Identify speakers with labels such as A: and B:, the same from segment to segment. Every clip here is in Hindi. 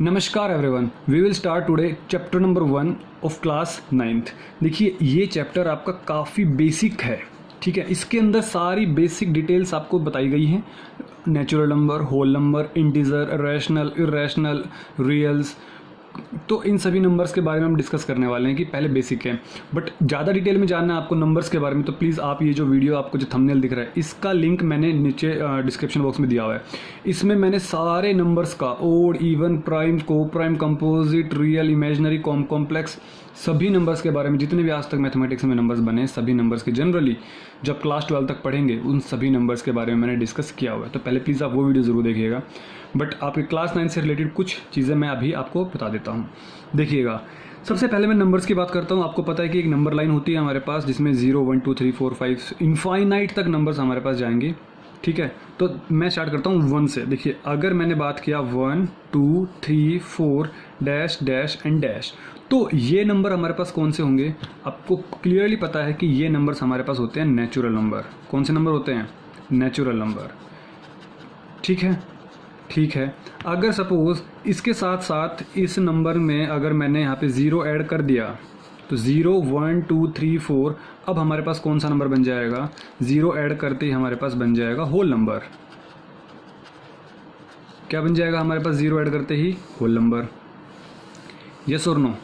A: नमस्कार everyone, we will start today chapter number 1 of class 9th। देखिए ये चैप्टर आपका काफ़ी बेसिक है, ठीक है। इसके अंदर सारी बेसिक डिटेल्स आपको बताई गई हैं। Natural number, whole number, integer, rational, irrational, reals, तो इन सभी नंबर्स के बारे में हम डिस्कस करने वाले हैं कि पहले बेसिक है। बट ज़्यादा डिटेल में जानना है आपको नंबर्स के बारे में तो प्लीज़ आप ये जो वीडियो आपको जो थंबनेल दिख रहा है इसका लिंक मैंने नीचे डिस्क्रिप्शन बॉक्स में दिया हुआ है। इसमें मैंने सारे नंबर्स का ओड, इवन, प्राइम, को prime, composite, real, imaginary, complex, सभी नंबर्स के बारे में जितने भी आज तक मैथमेटिक्स में नंबर्स बने सभी नंबर्स के जनरली जब क्लास 12 तक पढ़ेंगे उन सभी नंबर्स के बारे में मैंने डिस्कस किया हुआ है। तो पहले प्लीज़ आप वो वीडियो ज़रूर देखिएगा। बट आपके क्लास 9 से रिलेटेड कुछ चीज़ें मैं अभी आपको बता देता हूँ। देखिएगा, सबसे पहले मैं नंबर्स की बात करता हूँ। आपको पता है कि एक नंबर लाइन होती है हमारे पास जिसमें 0, 1, 2, 3, 4, 5 इनफाइनाइट तक नंबर्स हमारे पास जाएंगे, ठीक है। तो मैं स्टार्ट करता हूँ 1 से। देखिए, अगर मैंने बात किया 1, 2, 3, 4 डैश डैश एंड डैश, तो ये नंबर हमारे पास कौन से होंगे? आपको क्लियरली पता है कि ये नंबर्स हमारे पास होते हैं नेचुरल नंबर। कौन से नंबर होते हैं? नेचुरल नंबर, ठीक है। ठीक है, अगर सपोज़ इसके साथ साथ इस नंबर में अगर मैंने यहाँ पे 0 ऐड कर दिया तो 0, 1, 2, 3, 4, अब हमारे पास कौन सा नंबर बन जाएगा? 0 ऐड करते ही हमारे पास बन जाएगा होल नंबर। क्या बन जाएगा हमारे पास 0 ऐड करते ही? Whole number. यस और नो?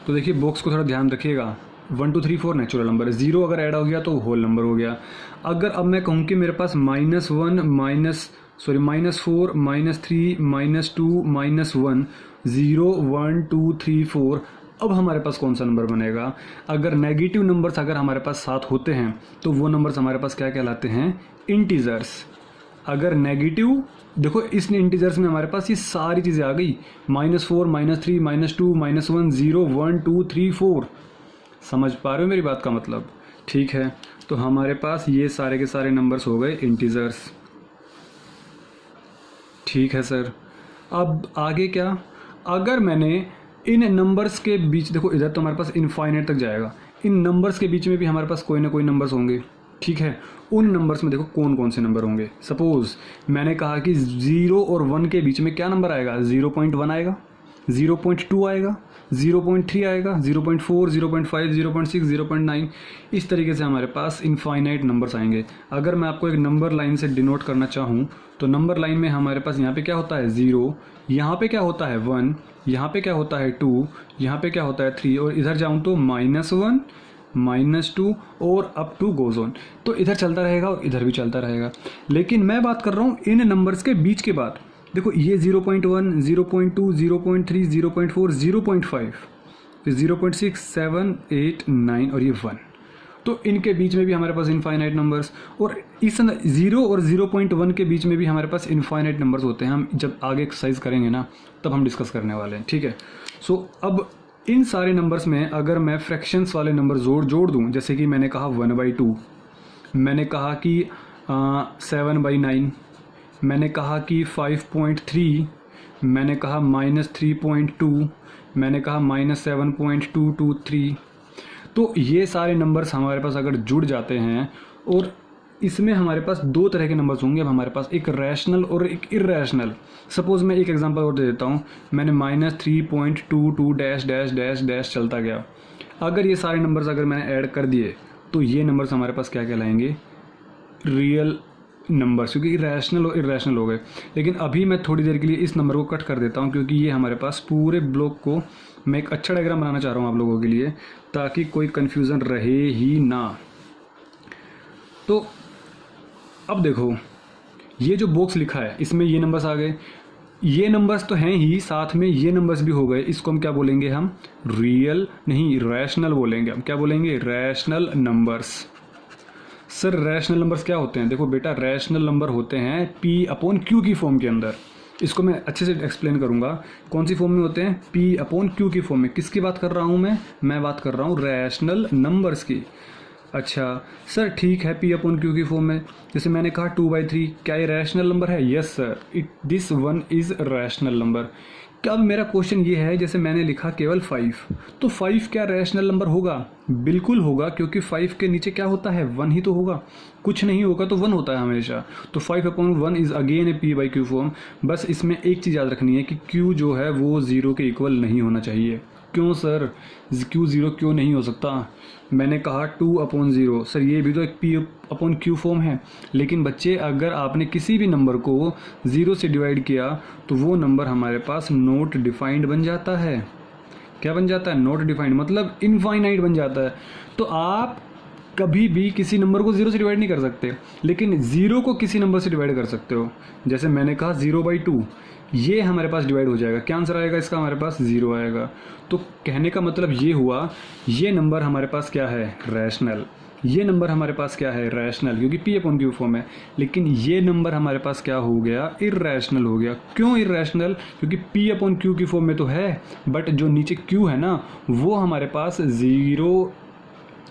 A: तो देखिए बॉक्स को थोड़ा ध्यान रखिएगा। 1, 2, 3, 4 नेचुरल नंबर है, 0 अगर ऐड हो गया तो होल नंबर हो गया। अगर अब मैं कहूँ कि मेरे पास -1, -4, -3, -2, -1, 0, 1, 2, 3, 4, अब हमारे पास कौन सा नंबर बनेगा? अगर नेगेटिव नंबर्स अगर हमारे पास साथ होते हैं तो वो नंबर्स हमारे पास क्या कहलाते हैं? इंटीजर्स। अगर नेगेटिव, देखो इस इंटीजर्स में हमारे पास ये सारी चीज़ें आ गई, -4, -3, -2, -1, 0, 1, 2, 3, 4। समझ पा रहे हो मेरी बात का मतलब? ठीक है, तो हमारे पास ये सारे के सारे नंबर्स हो गए इंटीजर्स। ठीक है सर, अब आगे क्या? अगर मैंने इन नंबर्स के बीच, देखो इधर तो हमारे पास इनफाइनाइट तक जाएगा, इन नंबर्स के बीच में भी हमारे पास कोई ना कोई नंबर्स होंगे, ठीक है। उन नंबर्स में देखो कौन कौन से नंबर होंगे। सपोज़ मैंने कहा कि 0 और 1 के बीच में क्या नंबर आएगा? 0.1 आएगा, 0.2 आएगा, 0.3 आएगा, 0.4, 0.5, 0.6, 0.9, इस तरीके से हमारे पास इनफाइनाइट नंबर्स आएंगे। अगर मैं आपको एक नंबर लाइन से डिनोट करना चाहूँ तो नंबर लाइन में हमारे पास यहाँ पे क्या होता है? 0, यहाँ पे क्या होता है? 1, यहाँ पे क्या होता है? 2, यहाँ पे क्या होता है? 3, और इधर जाऊँ तो -1, -2 और अप टू गोज ऑन। तो इधर चलता रहेगा और इधर भी चलता रहेगा। लेकिन मैं बात कर रहा हूँ इन नंबर्स के बीच के बाद। देखो ये 0.1, 0.2, 0.3, 0.4, 0.5, फिर 0.6, 7, 8, 9 और ये 1। तो इनके बीच में भी हमारे पास इनफाइनाइट नंबर्स, और इस 0 और 0.1 के बीच में भी हमारे पास इनफाइनाइट नंबर्स होते हैं। हम जब आगे एक्सरसाइज करेंगे ना तब हम डिस्कस करने वाले हैं, ठीक है। सो अब इन सारे नंबर्स में अगर मैं फ्रैक्शंस वाले नंबर जोड़ दूँ, जैसे कि मैंने कहा 1/2, मैंने कहा कि 7/9, मैंने कहा कि 5.3, मैंने कहा -3.2, मैंने कहा -7.223, तो ये सारे नंबर्स हमारे पास अगर जुड़ जाते हैं, और इसमें हमारे पास दो तरह के नंबर्स होंगे। अब हमारे पास एक रैशनल और एक इरेशनल। सपोज़ मैं एक एग्जांपल और दे देता हूँ, मैंने -3.22 डैश डैश डैश डैश चलता गया। अगर ये सारे नंबर्स अगर मैंने ऐड कर दिए तो ये नंबर्स हमारे पास क्या कहलाएंगे? रियल नंबर्स, क्योंकि रैशनल और इरेशनल हो गए। लेकिन अभी मैं थोड़ी देर के लिए इस नंबर को कट कर देता हूँ क्योंकि ये हमारे पास पूरे ब्लॉक को मैं एक अच्छा डायग्राम बनाना चाह रहा हूँ आप लोगों के लिए, ताकि कोई कन्फ्यूज़न रहे ही ना। तो अब देखो ये जो बॉक्स लिखा है इसमें ये नंबर्स आ गए, ये नंबर्स तो हैं ही, साथ में ये नंबर्स भी हो गए। इसको हम क्या बोलेंगे? हम रियल नहीं, रैशनल बोलेंगे। हम क्या बोलेंगे? Rational numbers. Sir rational numbers क्या होते हैं? देखो बेटा, रैशनल नंबर होते हैं P/Q की फॉर्म के अंदर। इसको मैं अच्छे से एक्सप्लेन करूंगा। कौन सी फॉर्म में होते हैं? P/Q की फॉर्म में। किसकी बात कर रहा हूं मैं बात कर रहा हूं रैशनल नंबर्स की। अच्छा सर ठीक है, P/Q की फॉर्म में। जैसे मैंने कहा 2/3, क्या ये रैशनल नंबर है? Yes sir, this one is rational number. कि अब मेरा क्वेश्चन ये है, जैसे मैंने लिखा केवल 5, तो 5 क्या रैशनल नंबर होगा? बिल्कुल होगा, क्योंकि 5 के नीचे क्या होता है? 1 ही तो होगा, कुछ नहीं होगा तो 1 होता है हमेशा। तो 5/1 is again A p/q form. बस इसमें एक चीज़ याद रखनी है कि q जो है वो 0 के इक्वल नहीं होना चाहिए। क्यों सर, q 0 क्यों नहीं हो सकता? मैंने कहा 2/0। सर ये भी तो एक p/q फॉर्म है। लेकिन बच्चे, अगर आपने किसी भी नंबर को 0 से डिवाइड किया तो वो नंबर हमारे पास नॉट डिफाइंड बन जाता है। क्या बन जाता है? नॉट डिफाइंड, मतलब इनफाइनाइट बन जाता है। तो आप कभी भी किसी नंबर को 0 से डिवाइड नहीं कर सकते, लेकिन 0 को किसी नंबर से डिवाइड कर सकते हो। जैसे मैंने कहा 0/2, ये हमारे पास डिवाइड हो जाएगा। क्या आंसर आएगा इसका? हमारे पास 0 आएगा। तो कहने का मतलब ये हुआ, ये नंबर हमारे पास क्या है? रैशनल। ये नंबर हमारे पास क्या है? रैशनल, क्योंकि p/q फॉर्म है। लेकिन ये नंबर हमारे पास क्या हो गया? इर्रेशनल हो गया। क्यों इर्रेशनल? क्योंकि p/q की फॉर्म में तो है, बट जो नीचे q है ना, वो हमारे पास 0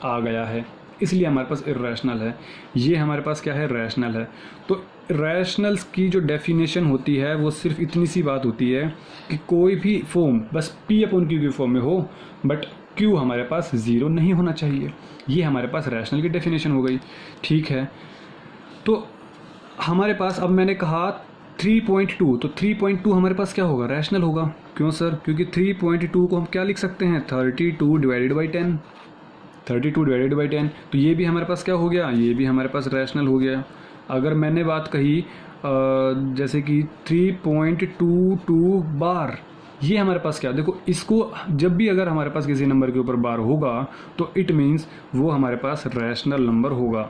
A: आ गया है, इसलिए हमारे पास इर्रेशनल है। ये हमारे पास क्या है? रैशनल है। तो रैशनल्स की जो डेफिनेशन होती है वो सिर्फ इतनी सी बात होती है कि कोई भी फॉर्म बस p/q की फॉर्म में हो, बट q हमारे पास 0 नहीं होना चाहिए। ये हमारे पास रैशनल की डेफिनेशन हो गई। ठीक है, तो हमारे पास, अब मैंने कहा 3.2, तो 3.2 हमारे पास क्या होगा? रैशनल होगा। क्यों सर? क्योंकि 3.2 को हम क्या लिख सकते हैं? 32 डिवाइडेड बाई 10। 32 डिवाइडेड बाई 10, तो ये भी हमारे पास क्या हो गया? ये भी हमारे पास रैशनल हो गया। अगर मैंने बात कही जैसे कि 3.22 बार, ये हमारे पास क्या? देखो, इसको जब भी अगर हमारे पास किसी नंबर के ऊपर बार होगा तो इट मीन्स वो हमारे पास रैशनल नंबर होगा।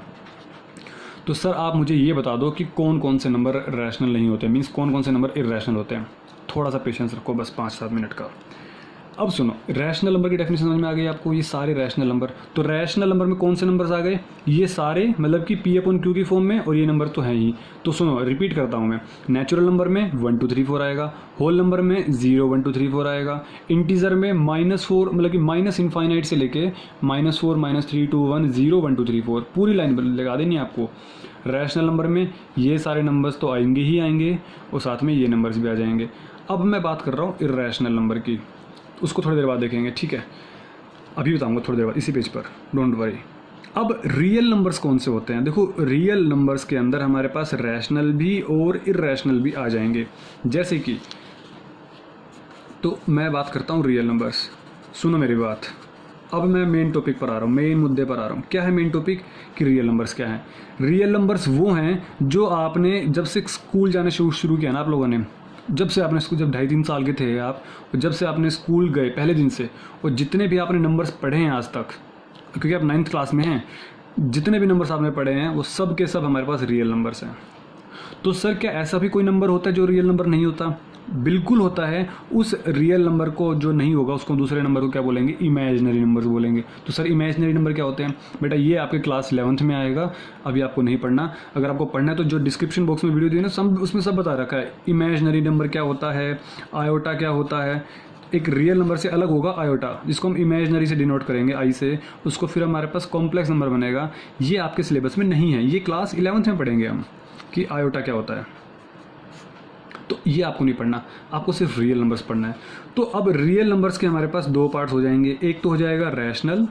A: तो सर आप मुझे ये बता दो कि कौन कौन से नंबर रैशनल नहीं होते, मीन्स कौन कौन से नंबर इर्रेशनल होते हैं। थोड़ा सा पेशेंस रखो, बस 5-7 मिनट का। अब सुनो, रैशनल नंबर की डेफिनेशन समझ में आ गई आपको? ये सारे रैशनल नंबर, तो रैशनल नंबर में कौन से नंबर्स आ गए? ये सारे, मतलब कि p/q की फॉर्म में, और ये नंबर तो है ही। तो सुनो, रिपीट करता हूँ मैं। नेचुरल नंबर में 1 2 3 4 आएगा, होल नंबर में 0 1 2 3 4 आएगा, इंटीजर में -4, मतलब कि माइनस इनफाइनाइट से लेके -4 -3 2 1 0 1 2 3 4, पूरी लाइन लगा देनी है आपको। रैशनल नंबर में ये सारे नंबर्स तो आएंगे ही आएंगे, और साथ में ये नंबर्स भी आ जाएंगे। अब मैं बात कर रहा हूँ इर्रेशनल नंबर की, उसको थोड़ी देर बाद देखेंगे, ठीक है? अभी बताऊंगा थोड़ी देर बाद, इसी पेज पर, डोंट वरी। अब रियल नंबर्स कौन से होते हैं? देखो, रियल नंबर्स के अंदर हमारे पास रैशनल भी और इर्रेशनल भी आ जाएंगे। जैसे कि, तो मैं बात करता हूँ रियल नंबर्स। सुनो मेरी बात, अब मैं मेन टॉपिक पर आ रहा हूँ, मेन मुद्दे पर आ रहा हूँ। क्या है मेन टॉपिक? कि रियल नंबर्स क्या है? रियल नंबर्स वो हैं जो आपने जब से स्कूल जाना शुरू किया ना आप लोगों ने, जब से आपने स्कूल, जब 2.5-3 साल के थे आप, जब से आपने स्कूल गए पहले दिन से, और जितने भी आपने नंबर्स पढ़े हैं आज तक, क्योंकि आप 9th क्लास में हैं, जितने भी नंबर्स आपने पढ़े हैं वो सब के सब हमारे पास रियल नंबर्स हैं। तो सर क्या ऐसा भी कोई नंबर होता है जो रियल नंबर नहीं होता? बिल्कुल होता है। उस रियल नंबर को जो नहीं होगा उसको दूसरे नंबर को क्या बोलेंगे? इमेजिनरी नंबर्स बोलेंगे। तो सर इमेजिनरी नंबर क्या होते हैं? बेटा ये आपके क्लास 11th में आएगा, अभी आपको नहीं पढ़ना। अगर आपको पढ़ना है तो जो डिस्क्रिप्शन बॉक्स में वीडियो दी है ना, सब उसमें सब बता रखा है। इमेजिनरी नंबर क्या होता है, आयोटा क्या होता है। एक रियल नंबर से अलग होगा आयोटा, जिसको हम इमेजिनरी से डिनोट करेंगे आई से, उसको फिर हमारे पास कॉम्प्लेक्स नंबर बनेगा। ये आपके सिलेबस में नहीं है, ये क्लास 11th में पढ़ेंगे हम कि आयोटा क्या होता है। तो ये आपको नहीं पढ़ना, आपको सिर्फ रियल नंबर्स पढ़ना है। तो अब रियल नंबर्स के हमारे पास 2 पार्ट्स हो जाएंगे, एक तो हो जाएगा रैशनल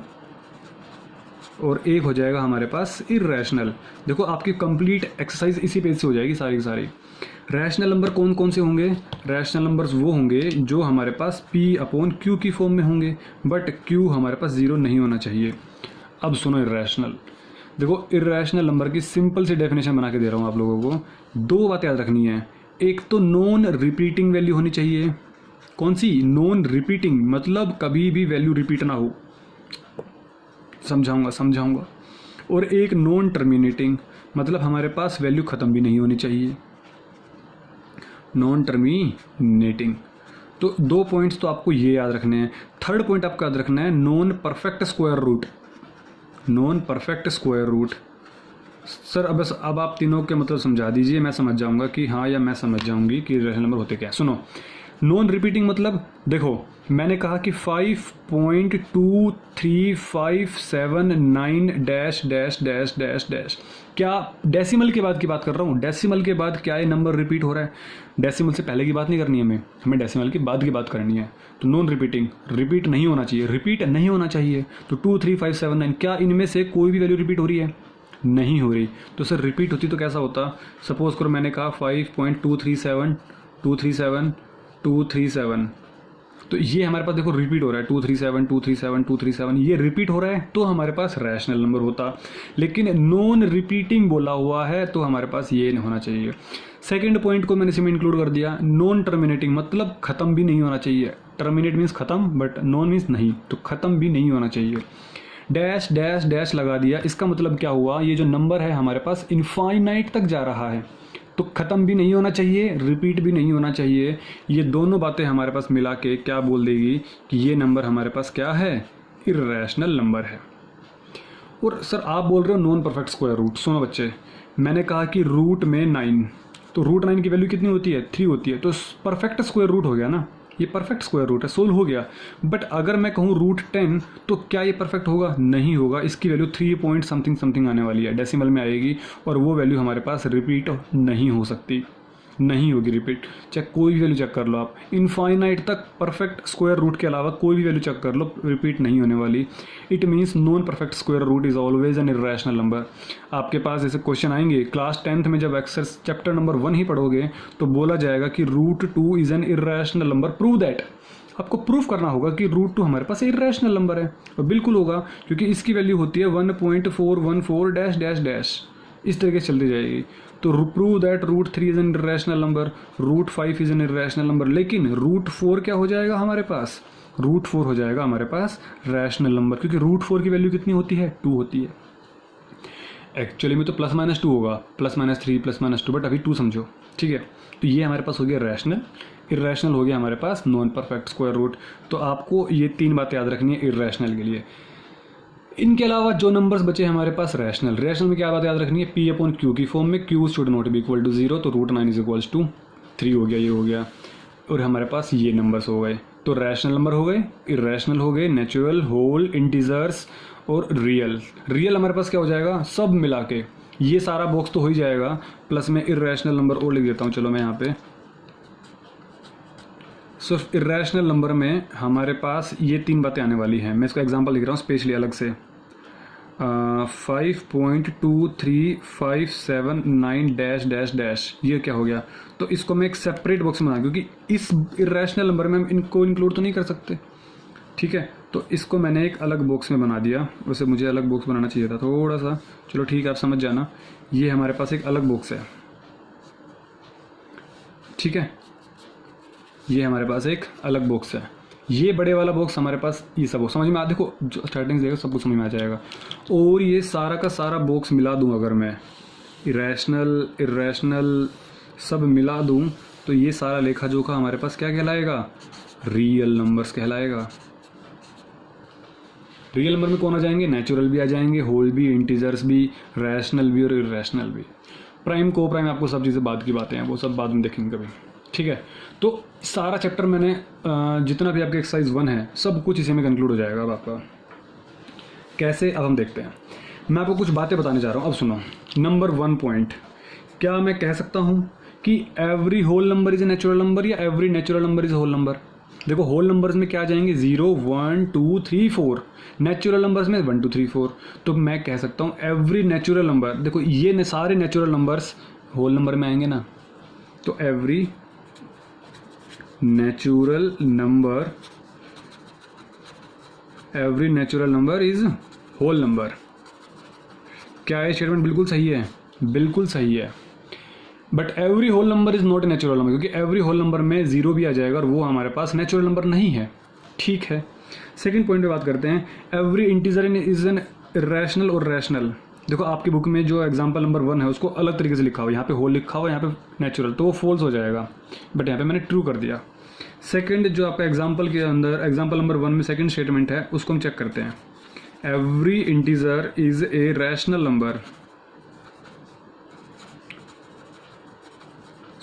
A: और एक हो जाएगा हमारे पास इर्रेशनल। देखो आपकी कंप्लीट एक्सरसाइज इसी पेज से हो जाएगी सारी की सारी। रैशनल नंबर कौन कौन से होंगे? रैशनल नंबर्स वो होंगे जो हमारे पास p/q की फॉर्म में होंगे, बट q हमारे पास 0 नहीं होना चाहिए। अब सुनो इर्रेशनल। देखो इर्रेशनल नंबर की सिंपल सी डेफिनेशन बना के दे रहा हूँ आप लोगों को। 2 बातें याद रखनी है। एक तो नॉन रिपीटिंग वैल्यू होनी चाहिए। कौन सी? नॉन रिपीटिंग, मतलब कभी भी वैल्यू रिपीट ना हो। समझाऊंगा। और एक नॉन टर्मिनेटिंग, मतलब हमारे पास वैल्यू ख़त्म भी नहीं होनी चाहिए। Non terminating. तो 2 पॉइंट्स तो आपको ये याद रखने हैं। थर्ड पॉइंट आपको याद रखना है non perfect square root. Non perfect square root. Sir अब आप तीनों के मतलब समझा दीजिए, मैं समझ जाऊंगा कि हाँ या मैं समझ जाऊंगी कि रैशनल नंबर होते क्या है। सुनो, नॉन रिपीटिंग मतलब देखो मैंने कहा कि 5.2357 dash dash dash dash dash, क्या डेसिमल के बाद की बात कर रहा हूँ? डेसिमल के बाद क्या ये नंबर रिपीट हो रहा है? डेसिमल से पहले की बात नहीं करनी है हमें डेसिमल के बाद की बात करनी है। तो नॉन रिपीटिंग, रिपीट नहीं होना चाहिए, रिपीट नहीं होना चाहिए। तो 23579, क्या इनमें से कोई भी वैल्यू रिपीट हो रही है? नहीं हो रही। तो सर रिपीट होती तो कैसा होता? सपोज करो मैंने कहा 5.237 तो ये हमारे पास देखो रिपीट हो रहा है 237 237 237, ये रिपीट हो रहा है तो हमारे पास रैशनल नंबर होता। लेकिन नॉन रिपीटिंग बोला हुआ है तो हमारे पास ये होना चाहिए। सेकंड पॉइंट को मैंने इसमें इंक्लूड कर दिया, नॉन टर्मिनेटिंग मतलब खत्म भी नहीं होना चाहिए। टर्मिनेट मीन्स खत्म, बट नॉन मीन्स नहीं, तो खत्म भी नहीं होना चाहिए। डैश डैश डैश लगा दिया, इसका मतलब क्या हुआ? ये जो नंबर है हमारे पास इनफाइनाइट तक जा रहा है, तो ख़त्म भी नहीं होना चाहिए, रिपीट भी नहीं होना चाहिए। ये दोनों बातें हमारे पास मिला के क्या बोल देगी कि ये नंबर हमारे पास क्या है? इर्रेशनल नंबर है। और सर आप बोल रहे हो नॉन परफेक्ट स्क्वायर रूट। सुनो बच्चे, मैंने कहा कि रूट में 9, तो रूट 9 की वैल्यू कितनी होती है? 3 होती है, तो परफेक्ट स्क्वायर रूट हो गया ना, ये परफेक्ट स्क्वायर रूट है, सोल्व हो गया। बट अगर मैं कहूँ रूट 10 तो क्या ये परफेक्ट होगा? नहीं होगा। इसकी वैल्यू 3 पॉइंट समथिंग समथिंग आने वाली है, डेसिमल में आएगी, और वो वैल्यू हमारे पास रिपीट नहीं हो सकती, नहीं होगी रिपीट। चाहे कोई भी वैल्यू चेक कर लो आप, इनफाइनाइट तक परफेक्ट स्क्वायर रूट के अलावा कोई भी वैल्यू चेक कर लो, रिपीट नहीं होने वाली। It means non perfect square root is always an irrational number. आपके पास ऐसे क्वेश्चन आएंगे क्लास 10th में, जब एक्सरसाइज चैप्टर नंबर 1 ही पढ़ोगे तो बोला जाएगा कि root 2 is an irrational number, prove that. आपको प्रूफ करना होगा कि रूट 2 हमारे पास इर्रेशनल नंबर है, और बिल्कुल होगा क्योंकि इसकी वैल्यू होती है 1.414 डैश डैश डैश, इस तरीके से चलती जाएगी। तो prove that root 3 is an irrational number, root 5 is an irrational number. लेकिन रूट 4 क्या हो जाएगा हमारे पास? रूट 4 हो जाएगा हमारे पास रैशनल नंबर, क्योंकि रूट 4 की वैल्यू कितनी होती है? 2 होती है। एक्चुअली में तो +-2 होगा, +-3 +-2, बट अभी 2 समझो, ठीक है। तो ये हमारे पास हो गया रैशनल, इर्रेशनल हो गया हमारे पास नॉन परफेक्ट स्क्वायर रूट। तो आपको ये 3 बातें याद रखनी है इर्रेशनल के लिए। इनके अलावा जो नंबर्स बचे हमारे पास रैशनल, रैशनल में क्या बात याद रखनी है? P/Q की फॉर्म में Q should not be equal to 0, तो रूट 9 इज इक्वल्स टू 3 हो गया, ये हो गया। और हमारे पास ये नंबर्स हो गए, तो रैशनल नंबर हो गए, इर्रेशनल हो गए, नेचुरल, होल, इंटीजर्स और रियल। रियल हमारे पास क्या हो जाएगा? सब मिला के ये सारा बॉक्स तो हो ही जाएगा, प्लस में इर्रेशनल नंबर और लिख देता हूँ। चलो मैं यहाँ पे सिर्फ इर्रेशनल नंबर में हमारे पास ये 3 बातें आने वाली हैं। मैं इसका एग्जांपल लिख रहा हूँ स्पेशली अलग से। 5.2357 डैश डैश डैश, ये क्या हो गया? तो इसको मैं एक सेपरेट बॉक्स में बना, क्योंकि इस इर्रेशनल नंबर में हम इनको इंक्लूड तो नहीं कर सकते, ठीक है। तो इसको मैंने एक अलग बॉक्स में बना दिया, वैसे मुझे अलग बॉक्स बनाना चाहिए था थोड़ा सा, चलो ठीक है, आप समझ जाना। ये हमारे पास एक अलग बॉक्स है, ठीक है, ये हमारे पास एक अलग बॉक्स है। ये बड़े वाला बॉक्स हमारे पास, ये सब समझ में आ, देखो जो स्टार्टिंग से देखो सब कुछ समझ में आ जाएगा। और ये सारा का सारा बॉक्स मिला दूं अगर मैं, इरेशनल इर्रेशनल सब मिला दूं, तो ये सारा लेखा जोखा हमारे पास क्या कहलाएगा? रियल नंबर्स कहलाएगा। रियल नंबर में कौन आ जाएंगे? नेचुरल भी आ जाएंगे, होल भी, इंटीजर्स भी, रैशनल भी और इर्रेशनल भी। प्राइम को प्राइम आपको सब चीज़ें बाद की बातें हैं, वो सब बाद में देखेंगे कभी, ठीक है। तो सारा चैप्टर मैंने जितना भी आपके एक्सरसाइज 1 है सब कुछ इसी में कंक्लूड हो जाएगा अब आपका। कैसे, अब हम देखते हैं। मैं आपको कुछ बातें बताने जा रहा हूँ, अब सुनो। नंबर 1 पॉइंट, क्या मैं कह सकता हूँ कि every whole number is a natural number या every natural number is whole number? देखो होल नंबर्स में क्या आ जाएंगे? 0 1 2 3 4, नेचुरल नंबर्स में 1 2 3 4। तो मैं कह सकता हूँ एवरी नेचुरल नंबर, देखो ये सारे नेचुरल नंबर्स होल नंबर में आएंगे ना, तो every natural number is whole number. क्या ये स्टेटमेंट बिल्कुल सही है? बिल्कुल सही है। But every whole number is not a natural number, क्योंकि एवरी होल नंबर में 0 भी आ जाएगा और वो हमारे पास नेचुरल नंबर नहीं है, ठीक है। सेकंड पॉइंट पे बात करते हैं, every integer is an irrational और रैशनल। देखो आपकी बुक में जो एग्जाम्पल नंबर 1 है उसको अलग तरीके से लिखा हुआ है, यहाँ पे होल लिखा हुआ है, यहाँ पे नेचुरल, तो वो फॉल्स हो जाएगा, बट यहाँ पे मैंने ट्रू कर दिया। सेकंड जो आपका एग्जाम्पल के अंदर एग्जाम्पल नंबर 1 में सेकंड स्टेटमेंट है उसको हम चेक करते हैं। Every integer is a rational number.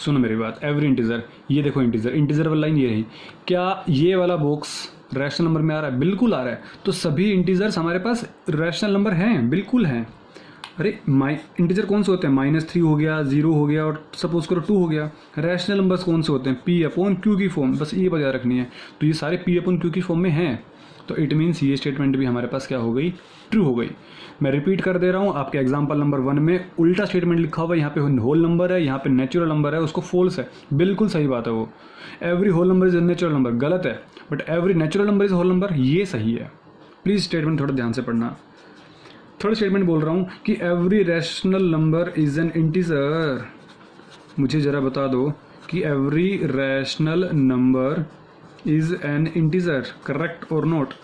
A: सुनो मेरी बात, एवरी इंटीजर, ये देखो इंटीजर, इंटीजर वाला लाइन ये रही, क्या ये वाला बॉक्स रैशनल नंबर में आ रहा है? बिल्कुल आ रहा है। तो सभी इंटीजर्स हमारे पास रैशनल नंबर हैं, बिल्कुल हैं। अरे इंटीजर कौन से होते हैं? -3 हो गया, 0 हो गया और सपोज करो 2 हो गया। रैशनल नंबर्स कौन से होते हैं? P/Q की फॉर्म, बस ये बात याद रखनी है। तो ये सारे P/Q की फॉर्म में हैं, तो इट मीन्स ये स्टेटमेंट भी हमारे पास क्या हो गई? ट्रू हो गई। मैं रिपीट कर दे रहा हूँ, आपके एग्जाम्पल नंबर 1 में उल्टा स्टेटमेंट लिखा हुआ है, यहाँ पे होल नंबर है, यहाँ पे नेचुरल नंबर है, उसको फॉल्स है। बिल्कुल सही बात है वो, every whole number is a natural number, गलत है, but every natural number is whole number, ये सही है। प्लीज़ स्टेटमेंट थोड़ा ध्यान से पढ़ना। थर्ड स्टेटमेंट बोल रहा हूँ कि every rational number is an integer. मुझे ज़रा बता दो कि every rational number is an integer, correct और नोट?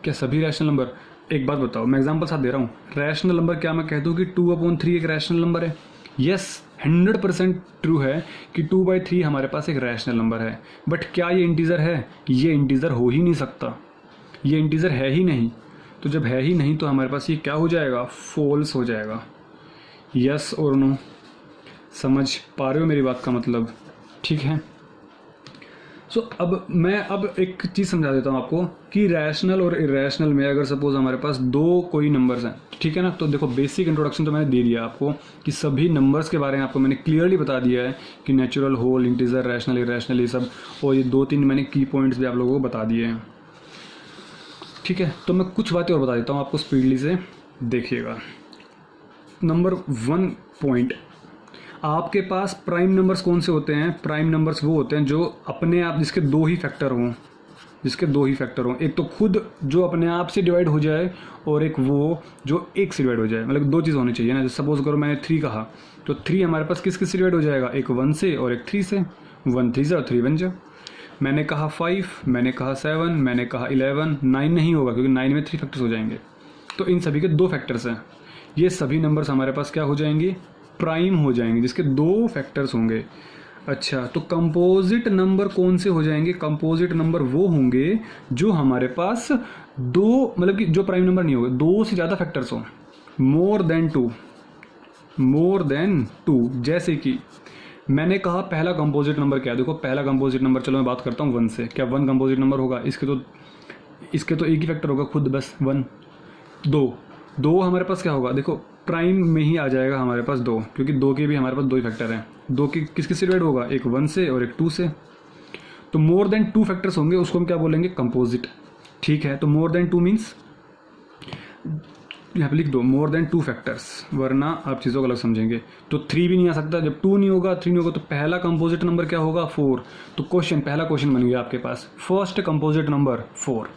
A: क्या सभी रैशनल नंबर? एक बात बताओ, मैं एग्जांपल साथ दे रहा हूँ। रैशनल नंबर क्या मैं कह दूँ कि 2/3 एक रैशनल नंबर है? यस, 100% ट्रू है कि 2/3 हमारे पास एक रैशनल नंबर है, बट क्या ये इंटीजर है? ये इंटीजर हो ही नहीं सकता, ये इंटीजर है ही नहीं। तो जब है ही नहीं तो हमारे पास ये क्या हो जाएगा? फॉल्स हो जाएगा। यस और नो? समझ पा रहे हो मेरी बात का मतलब? ठीक है। सो अब मैं एक चीज़ समझा देता हूँ आपको कि रैशनल और इरेशनल में अगर सपोज हमारे पास दो कोई नंबर्स हैं, ठीक है ना, तो देखो बेसिक इंट्रोडक्शन तो मैंने दे दिया आपको कि सभी नंबर्स के बारे में आपको मैंने क्लियरली बता दिया है कि natural, whole, integer, rational, irrational, ये सब, और ये 2-3 मैंने की पॉइंट्स भी आप लोगों को बता दिए हैं। ठीक है, तो मैं कुछ बातें और बता देता हूँ आपको स्पीडली से, देखिएगा। नंबर 1 पॉइंट, आपके पास प्राइम नंबर्स कौन से होते हैं? प्राइम नंबर्स वो होते हैं जो अपने आप, जिसके दो ही फैक्टर हों, एक तो खुद जो अपने आप से डिवाइड हो जाए, और एक वो जो एक से डिवाइड हो जाए। मतलब 2 चीज़ होनी चाहिए ना। सपोज करो मैंने 3 कहा, तो 3 हमारे पास किस से डिवाइड हो जाएगा? एक 1 से और एक 3 से। 1 3 और 3 1 जा। मैंने कहा 5, मैंने कहा 7, मैंने कहा 11, 9 नहीं होगा क्योंकि 9 में 3 फैक्टर्स हो जाएंगे। तो इन सभी के 2 फैक्टर्स हैं। ये सभी नंबर्स हमारे पास क्या हो जाएंगे? प्राइम हो जाएंगे, जिसके 2 फैक्टर्स होंगे। अच्छा, तो कंपोजिट नंबर कौन से हो जाएंगे? कंपोजिट नंबर वो होंगे जो हमारे पास 2, मतलब कि जो प्राइम नंबर नहीं होंगे, 2 से ज़्यादा फैक्टर्स हों, मोर देन टू। जैसे कि मैंने कहा पहला कंपोजिट नंबर क्या है? देखो पहला कंपोजिट नंबर, चलो मैं बात करता हूँ 1 से। क्या 1 कंपोजिट नंबर होगा? इसके तो एक ही फैक्टर होगा खुद, बस 1। 2 हमारे पास क्या होगा? देखो प्राइम में ही आ जाएगा हमारे पास 2, क्योंकि 2 के भी हमारे पास 2 ही फैक्टर हैं। 2 की किस से डिवाइड होगा? एक 1 से और एक 2 से। तो मोर देन 2 फैक्टर्स होंगे, उसको हम क्या बोलेंगे? कंपोजिट। ठीक है, तो मोर देन 2 मीन्स यहाँ पे लिख दो मोर देन 2 फैक्टर्स, वरना आप चीज़ों को अलग समझेंगे। तो 3 भी नहीं आ सकता, जब 2 नहीं होगा, 3 नहीं होगा, तो पहला कंपोजिट नंबर क्या होगा? 4। तो पहला क्वेश्चन बन गया आपके पास, फर्स्ट कंपोजिट नंबर 4।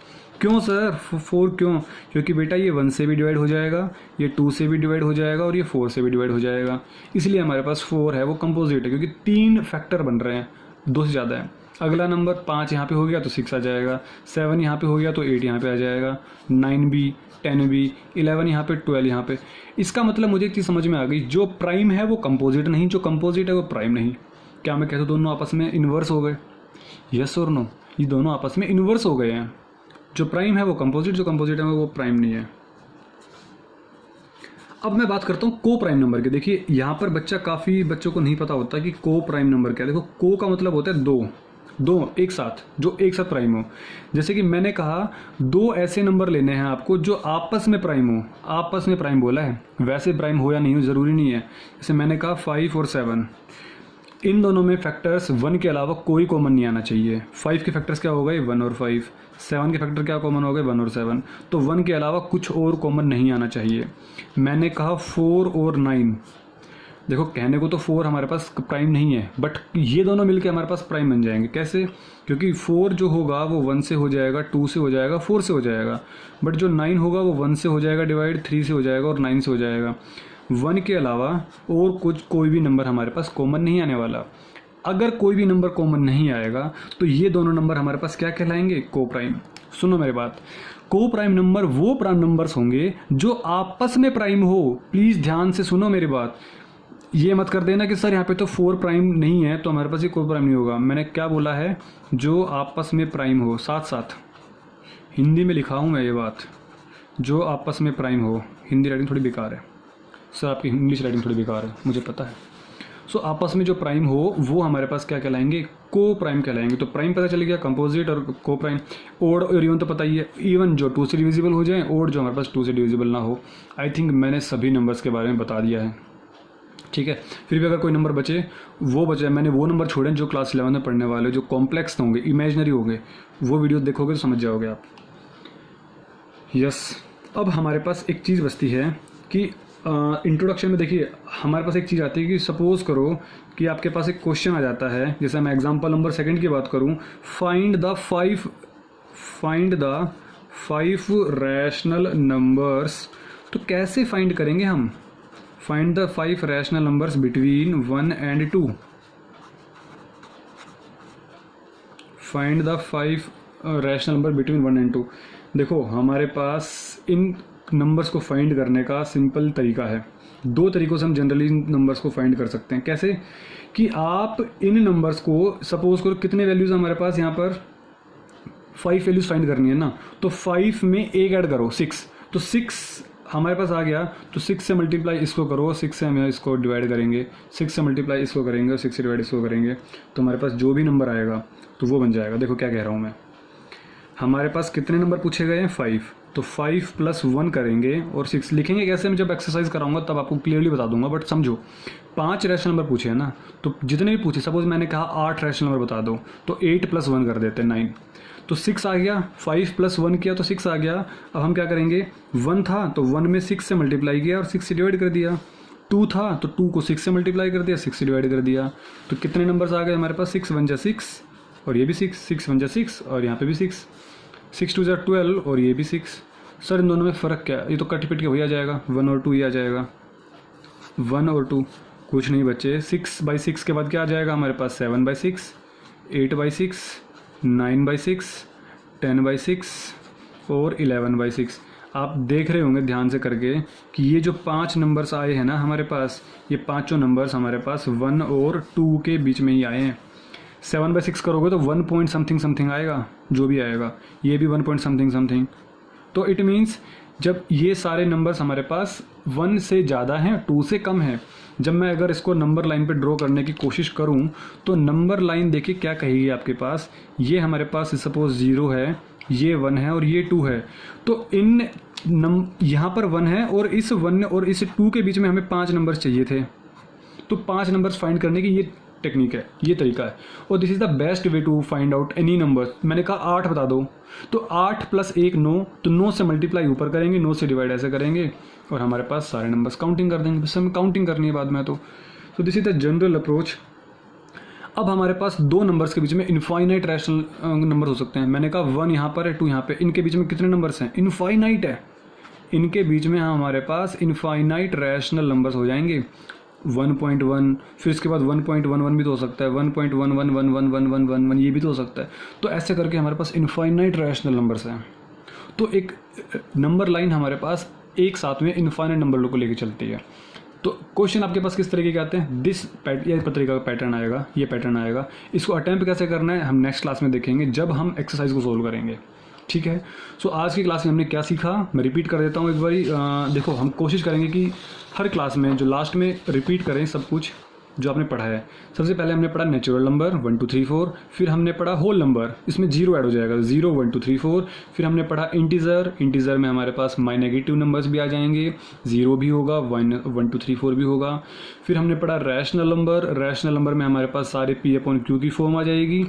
A: क्यों सर 4 क्यों? क्योंकि बेटा ये 1 से भी डिवाइड हो जाएगा, ये 2 से भी डिवाइड हो जाएगा, और ये 4 से भी डिवाइड हो जाएगा। इसलिए हमारे पास 4 है, वो कंपोजिट है, क्योंकि 3 फैक्टर बन रहे हैं, 2 से ज़्यादा है। अगला नंबर 5 यहाँ पे हो गया तो 6 आ जाएगा, 7 यहाँ पे हो गया तो 8 यहाँ पे आ जाएगा, 9 भी, 10 भी, 11 यहाँ पे, 12 यहाँ पे। इसका मतलब मुझे एक चीज़ समझ में आ गई, जो प्राइम है वो कंपोजिट नहीं, जो कंपोजिट है वो प्राइम नहीं। क्या मैं कहता हूँ दोनों आपस में इन्वर्स हो गए? यस और नो? ये दोनों आपस में इन्वर्स हो गए हैं। जो प्राइम है वो कंपोजिट, जो कंपोजिट है वो प्राइम नहीं है। अब मैं बात करता हूँ को प्राइम नंबर की। देखिए यहाँ पर काफ़ी बच्चों को नहीं पता होता कि को प्राइम नंबर क्या है। देखो को का मतलब होता है दो एक साथ, जो एक साथ प्राइम हो। जैसे कि मैंने कहा 2 ऐसे नंबर लेने हैं आपको जो आपस में प्राइम हो। आपस में प्राइम बोला है, वैसे प्राइम हो या नहीं हो ज़रूरी नहीं है। जैसे मैंने कहा 5 और 7, इन दोनों में फैक्टर्स 1 के अलावा कोई कॉमन नहीं आना चाहिए। 5 के फैक्टर्स क्या हो गए? 1 और 5। 7 के फैक्टर क्या कॉमन हो गए? 1 और 7। तो 1 के अलावा कुछ और कॉमन नहीं आना चाहिए। मैंने कहा 4 और 9। देखो कहने को तो 4 हमारे पास प्राइम नहीं है, बट ये दोनों मिलके हमारे पास प्राइम बन जाएंगे। कैसे? क्योंकि 4 जो होगा वो 1 से हो जाएगा, 2 से हो जाएगा, 4 से हो जाएगा, बट जो 9 होगा वो 1 से हो जाएगा डिवाइड, 3 से हो जाएगा और 9 से हो जाएगा। 1 के अलावा और कोई भी नंबर हमारे पास कॉमन नहीं आने वाला। अगर कोई भी नंबर कॉमन नहीं आएगा तो ये दोनों नंबर हमारे पास क्या कहलाएंगे? को प्राइम। सुनो मेरी बात, को प्राइम नंबर वो प्राइम नंबर्स होंगे जो आपस में प्राइम हो। प्लीज़ ध्यान से सुनो मेरी बात, ये मत कर देना कि सर यहाँ पे तो 4 प्राइम नहीं है तो हमारे पास ये को प्राइम नहीं होगा। मैंने क्या बोला है? जो आपस में प्राइम हो, साथ साथ हिंदी में लिखा हूँ मैं ये बात, जो आपस में प्राइम हो। हिंदी राइटिंग थोड़ी बेकार है सर, आपकी इंग्लिश राइटिंग थोड़ी बेकार है, मुझे पता है। सो आपस में जो प्राइम हो वो हमारे पास क्या कहलाएंगे, को प्राइम कहलाएंगे। तो प्राइम पता चल गया, कंपोजिट और को प्राइम। ओड और इवन तो पता ही है, इवन जो 2 से डिविजिबल हो जाए, ओड जो हमारे पास 2 से डिविजिबल ना हो। आई थिंक मैंने सभी नंबर्स के बारे में बता दिया है, ठीक है। फिर भी अगर कोई नंबर बचे, वो बचे, मैंने वो नंबर छोड़े जो क्लास 11 में पढ़ने वाले, जो कॉम्प्लेक्स होंगे, इमेजनरी होंगे, वो वीडियो देखोगे तो समझ जाओगे आप। यस, अब हमारे पास एक चीज़ बचती है कि इंट्रोडक्शन में देखिए हमारे पास एक चीज़ आती है कि सपोज़ करो कि आपके पास एक क्वेश्चन आ जाता है, जैसे मैं एग्जांपल नंबर 2 की बात करूं, फाइंड द 5 रैशनल नंबर्स। तो कैसे फाइंड करेंगे हम? Find the 5 rational numbers between 1 and 2। Find the 5 rational number between 1 and 2। देखो हमारे पास इन नंबर्स को फाइंड करने का सिंपल तरीका है। 2 तरीक़ों से हम जनरली नंबर्स को फाइंड कर सकते हैं। कैसे? कि आप इन नंबर्स को सपोज करो, कितने वैल्यूज़ हमारे पास यहाँ पर 5 वैल्यूज़ फाइंड करनी है ना, तो 5 में एक ऐड करो 6, तो 6 हमारे पास आ गया। तो 6 से मल्टीप्लाई इसको करो, 6 से हम इसको डिवाइड करेंगे, 6 से मल्टीप्लाई इसको करेंगे और 6 से डिवाइड इसको करेंगे, तो हमारे पास जो भी नंबर आएगा तो वो बन जाएगा। देखो क्या कह रहा हूँ मैं, हमारे पास कितने नंबर पूछे गए हैं? 5। तो 5 + 1 करेंगे और 6 लिखेंगे। कैसे? मैं जब एक्सरसाइज कराऊंगा तब आपको क्लियरली बता दूंगा, बट समझो 5 रैशनल नंबर पूछे हैं ना, तो जितने भी पूछे, सपोज मैंने कहा 8 रैशनल नंबर बता दो, तो 8 + 1 कर देते हैं 9, तो 6 आ गया। 5 + 1 किया तो 6 आ गया। अब हम क्या करेंगे, 1 था तो 1 में 6 से मल्टीप्लाई किया और 6 से डिवाइड कर दिया। 2 था तो 2 को 6 से मल्टीप्लाई कर दिया, 6 से डिवाइड कर दिया। तो कितने नंबर्स आ गए हमारे पास? 6 × 1 = 6 और ये भी 6, 6 × 1 = 6 और यहाँ पे भी 6, 6 × 2 = 12 और ये भी 6। सर इन दोनों में फ़र्क क्या है? ये तो कट पिट के वही आ जाएगा, 1 और 2 ही आ जाएगा। 1 और 2 कुछ नहीं बच्चे। 6/6 के बाद क्या आ जाएगा हमारे पास? 7/6, 8/6, 9/6, 10/6 और 11/6। आप देख रहे होंगे ध्यान से करके कि ये जो 5 नंबर्स आए हैं ना हमारे पास, ये पाँचों नंबर्स हमारे पास 1 और 2 के बीच में ही आए हैं। 7/6 करोगे तो 1 पॉइंट समथिंग आएगा, जो भी आएगा, ये भी 1 पॉइंट समथिंग। तो इट मीन्स जब ये सारे नंबर्स हमारे पास 1 से ज़्यादा हैं, 2 से कम है, जब मैं अगर इसको नंबर लाइन पे ड्रॉ करने की कोशिश करूं तो नंबर लाइन देखिए क्या कहेगी आपके पास। ये हमारे पास सपोज 0 है, ये 1 है और ये 2 है, तो इन यहाँ पर 1 है और इस 1 और इस 2 के बीच में हमें 5 नंबर्स चाहिए थे। तो 5 नंबर्स फाइंड करने की ये टेक्निक है, ये तरीका है, और this is the best way to find out any number. मैंने कहा 8 बता दो, तो 8 + 1 9, तो 9 से मल्टीप्लाई ऊपर करेंगे, 9 से डिवाइड ऐसे करेंगे और हमारे पास सारे नंबर्स काउंटिंग कर देंगे। बस हमें काउंटिंग करनी है बाद में। तो this is the general approach. अब हमारे पास 2 नंबर्स के बीच में इनफाइनाइट रैशनल नंबर हो सकते हैं। मैंने कहा 1 यहाँ पर है, 2 यहाँ पे, इनके बीच में कितने नंबर्स हैं? इनफाइनाइट है। इनके बीच में हमारे पास इनफाइनाइट रैशनल नंबर्स हो जाएंगे। 1.1, फिर इसके बाद 1.11 भी तो हो सकता है, 1.11111111 ये भी तो हो सकता है। तो ऐसे करके हमारे पास इनफाइनाइट रैशनल नंबर्स हैं। तो एक नंबर लाइन हमारे पास एक साथ में इनफाइनाइट नंबर को लेके चलती है। तो क्वेश्चन आपके पास किस तरीके के आते हैं? ये तरीका का पैटर्न आएगा, ये पैटर्न आएगा। इसको अटैम्प्ट कैसे करना है हम नेक्स्ट क्लास में देखेंगे, जब हम एक्सरसाइज को सोल्व करेंगे, ठीक है। सो आज की क्लास में हमने क्या सीखा, मैं रिपीट कर देता हूँ एक बारी। देखो हम कोशिश करेंगे कि हर क्लास में जो लास्ट में रिपीट करें सब कुछ जो आपने पढ़ा है। सबसे पहले हमने पढ़ा नेचुरल नंबर 1 2 3 4, फिर हमने पढ़ा होल नंबर, इसमें 0 ऐड हो जाएगा, 0 1 2 3 4। फिर हमने पढ़ा इंटीजर में हमारे पास नेगेटिव नंबर्स भी आ जाएंगे, 0 भी होगा, 1 2 3 4 भी होगा। फिर हमने पढ़ा रैशनल नंबर में हमारे पास सारे P/Q की फॉर्म आ जाएगी,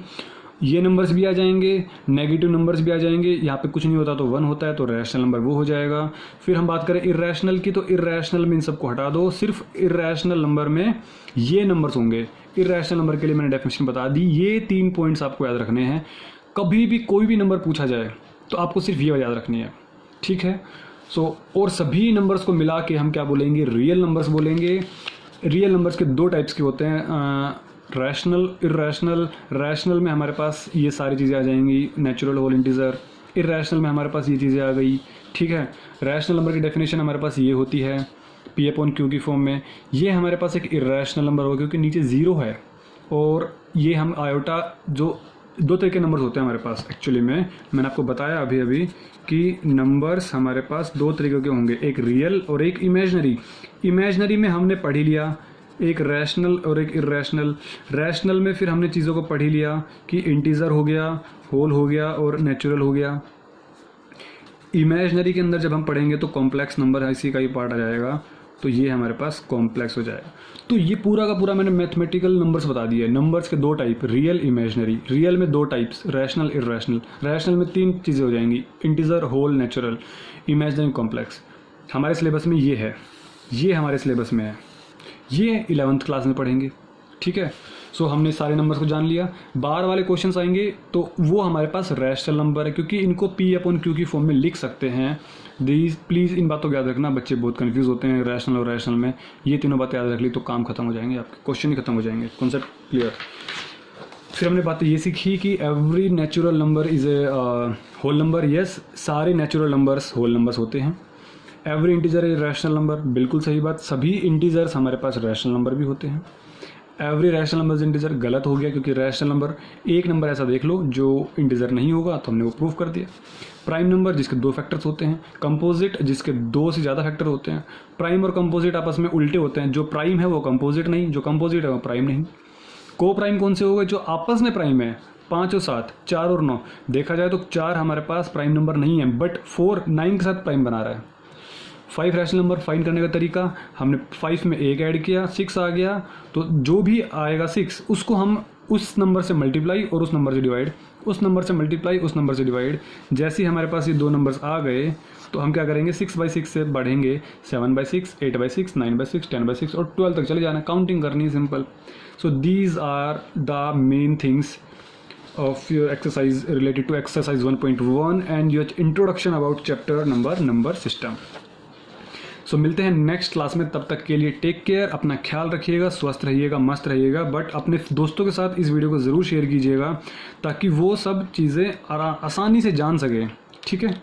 A: ये नंबर्स भी आ जाएंगे, नेगेटिव नंबर्स भी आ जाएंगे। यहाँ पे कुछ नहीं होता तो 1 होता है, तो रैशनल नंबर वो हो जाएगा। फिर हम बात करें इर्रेशनल की, तो इर्रेशनल में इन सबको हटा दो, सिर्फ इर्रेशनल नंबर में ये नंबर्स होंगे। इर्रेशनल नंबर के लिए मैंने डेफिनेशन बता दी। ये 3 पॉइंट्स आपको याद रखने हैं। कभी भी कोई भी नंबर पूछा जाए तो आपको सिर्फ ये याद रखनी है, ठीक है। और सभी नंबर्स को मिला के हम क्या बोलेंगे? रियल नंबर्स बोलेंगे। रियल नंबर्स के 2 टाइप्स के होते हैं, रैशनल, इर्रेशनल। रैशनल में हमारे पास ये सारी चीज़ें आ जाएंगी, नेचुरल, होल, इंटीजर। इर्रेशनल में हमारे पास ये चीज़ें आ गई, ठीक है। रैशनल नंबर की डेफिनेशन हमारे पास ये होती है P/Q की फॉर्म में। ये हमारे पास एक इर्रेशनल नंबर होगा क्योंकि नीचे 0 है, और ये हम आयोटा, जो 2 तरह के नंबर्स होते हैं हमारे पास एक्चुअली में, मैंने आपको बताया अभी कि नंबर्स हमारे पास 2 तरीके के होंगे, एक रियल और एक इमेजनरी। इमेजनरी में हमने पढ़ ही लिया एक रैशनल और एक इरेशनल। रैशनल में फिर हमने चीज़ों को पढ़ ही लिया कि इंटीजर हो गया, होल हो गया और नेचुरल हो गया। इमेजिनरी के अंदर जब हम पढ़ेंगे तो कॉम्प्लेक्स नंबर इसी का ही पार्ट आ जाएगा, तो ये हमारे पास कॉम्प्लेक्स हो जाएगा। तो ये पूरा का पूरा मैंने मैथमेटिकल नंबर्स बता दिए। नंबर्स के दो टाइप, रियल इमेजिनरी। रियल में दो टाइप्स, रैशनल इरेशनल। रैशनल में 3 चीज़ें हो जाएंगी, integer, whole, natural. Imaginary, complex. हमारे सिलेबस में ये है, ये हमारे सिलेबस में है, ये 11th क्लास में पढ़ेंगे। ठीक है, सो हमने सारे नंबर्स को जान लिया। बाहर वाले क्वेश्चंस आएंगे तो वो हमारे पास रैशनल नंबर है, क्योंकि इनको P/Q की फॉर्म में लिख सकते हैं। दीज प्लीज़ इन बातों को याद रखना, बच्चे बहुत कंफ्यूज होते हैं रैशनल और रैशनल में। ये तीनों बातें याद रख ली तो काम खत्म हो जाएंगे, आपके क्वेश्चन ही खत्म हो जाएंगे, कॉन्सेप्ट क्लियर। फिर हमने बातें ये सीखी कि every natural number is a whole number. Yes, सारे नेचुरल नंबर्स होल नंबर्स होते हैं। Every integer is rational number, बिल्कुल सही बात। सभी इंटीजर्स हमारे पास रैशनल नंबर भी होते हैं। Every rational number is integer, गलत हो गया, क्योंकि रैशनल नंबर एक नंबर ऐसा देख लो जो इंटीजर नहीं होगा, तो हमने वो प्रूव कर दिया। प्राइम नंबर जिसके 2 फैक्टर्स होते हैं। कंपोजिट जिसके 2 से ज़्यादा फैक्टर होते हैं। प्राइम और कंपोजिट आपस में उल्टे होते हैं, जो प्राइम है वो कंपोजिट नहीं, जो कंपोजिट है वो प्राइम नहीं। को प्राइम कौन से हो गए, जो आपस में प्राइम है, 5 और 7, 4 और 9। देखा जाए तो 4 हमारे पास प्राइम नंबर नहीं है, बट 4 9 के साथ प्राइम बना रहा है। 5 रैशनल नंबर फाइंड करने का तरीका, हमने 5 में 1 ऐड किया, 6 आ गया, तो जो भी आएगा 6 उसको हम उस नंबर से मल्टीप्लाई और उस नंबर से डिवाइड, उस नंबर से मल्टीप्लाई उस नंबर से डिवाइड। जैसे ही हमारे पास ये 2 नंबर्स आ गए तो हम क्या करेंगे, 6/6 से बढ़ेंगे, 7/6, 8/6, 9/6, 10/6 और 12 तक चले जाना, काउंटिंग करनी है, simple. So these are the main things of your exercise related to exercise 1.1 and your introduction about chapter number system. सो मिलते हैं नेक्स्ट क्लास में, तब तक के लिए टेक केयर, अपना ख्याल रखिएगा, स्वस्थ रहिएगा, मस्त रहिएगा। बट अपने दोस्तों के साथ इस वीडियो को ज़रूर शेयर कीजिएगा ताकि वो सब चीज़ें आसानी से जान सके। ठीक है,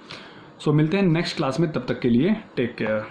A: सो मिलते हैं नेक्स्ट क्लास में, तब तक के लिए टेक केयर।